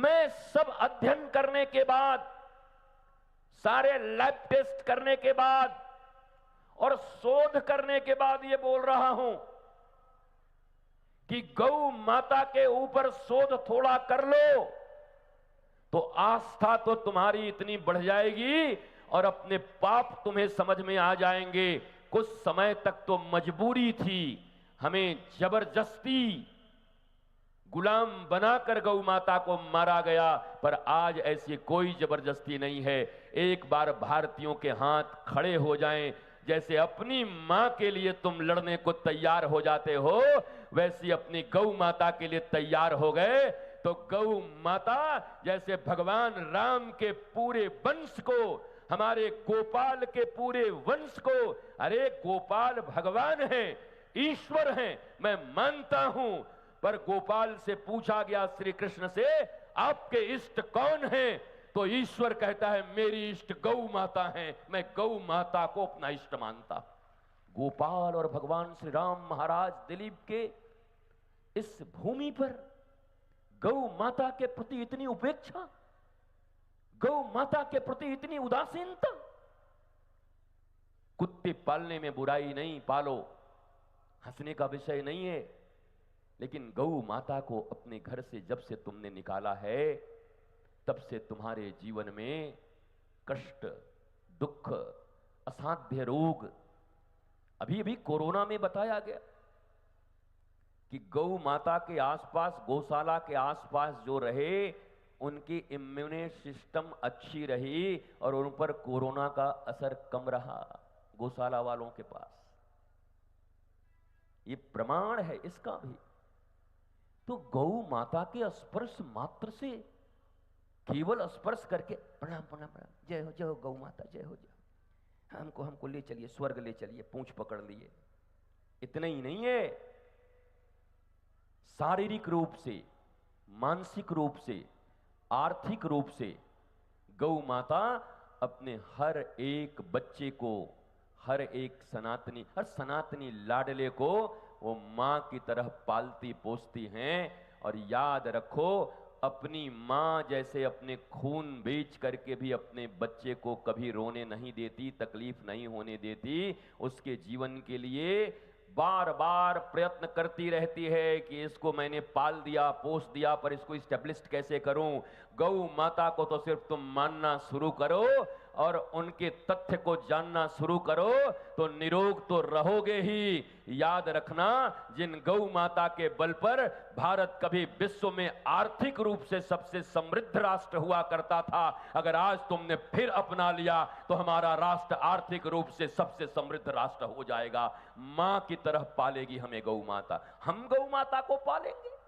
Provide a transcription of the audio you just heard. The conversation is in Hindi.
मैं सब अध्ययन करने के बाद, सारे लैब टेस्ट करने के बाद और शोध करने के बाद ये बोल रहा हूं कि गौ माता के ऊपर शोध थोड़ा कर लो तो आस्था तो तुम्हारी इतनी बढ़ जाएगी और अपने पाप तुम्हें समझ में आ जाएंगे। कुछ समय तक तो मजबूरी थी, हमें जबरदस्ती गुलाम बनाकर गौ माता को मारा गया, पर आज ऐसी कोई जबरदस्ती नहीं है। एक बार भारतीयों के हाथ खड़े हो जाएं, जैसे अपनी मां के लिए तुम लड़ने को तैयार हो जाते हो, वैसी अपनी गौ माता के लिए तैयार हो गए तो गौ माता जैसे भगवान राम के पूरे वंश को, हमारे गोपाल के पूरे वंश को, अरे गोपाल भगवान हैं, ईश्वर हैं, मैं मानता हूं, पर गोपाल से पूछा गया श्री कृष्ण से, आपके इष्ट कौन हैं? तो ईश्वर कहता है मेरी इष्ट गौ माता है, मैं गौ माता को अपना इष्ट मानता। गोपाल और भगवान श्री राम महाराज दिलीप के इस भूमि पर गौ माता के प्रति इतनी उपेक्षा, गौ माता के प्रति इतनी उदासीनता। कुत्ते पालने में बुराई नहीं, पालो, हंसने का विषय नहीं है, लेकिन गौ माता को अपने घर से जब से तुमने निकाला है तब से तुम्हारे जीवन में कष्ट, दुख, असाध्य रोग, अभी अभी कोरोना में बताया गया कि गौ माता के आसपास, गौशाला के आसपास जो रहे उनकी इम्यून सिस्टम अच्छी रही और उन पर कोरोना का असर कम रहा, गौशाला वालों के पास। ये प्रमाण है इसका भी। तो गौ माता के स्पर्श मात्र से, केवल स्पर्श करके प्रणाम प्रणाम प्रणाम, जय हो गौ माता, जय हो, हमको ले चलिए, स्वर्ग ले चलिए, पूंछ पकड़ लिए, इतना ही नहीं है। शारीरिक रूप से, मानसिक रूप से, आर्थिक रूप से गौ माता अपने हर एक बच्चे को, हर एक सनातनी लाडले को वो मां की तरह पालती पोसती हैं। और याद रखो, अपनी मां जैसे अपने खून बेच करके भी अपने बच्चे को कभी रोने नहीं देती, तकलीफ नहीं होने देती, उसके जीवन के लिए बार बार प्रयत्न करती रहती है कि इसको मैंने पाल दिया, पोस दिया, पर इसको इस्टेब्लिश कैसे करूं। गौ माता को तो सिर्फ तुम मानना शुरू करो और उनके तथ्य को जानना शुरू करो तो निरोग तो रहोगे ही। याद रखना, जिन गौ माता के बल पर भारत कभी विश्व में आर्थिक रूप से सबसे समृद्ध राष्ट्र हुआ करता था, अगर आज तुमने फिर अपना लिया तो हमारा राष्ट्र आर्थिक रूप से सबसे समृद्ध राष्ट्र हो जाएगा। मां की तरह पालेगी हमें गौ माता, हम गौ माता को पालेंगे।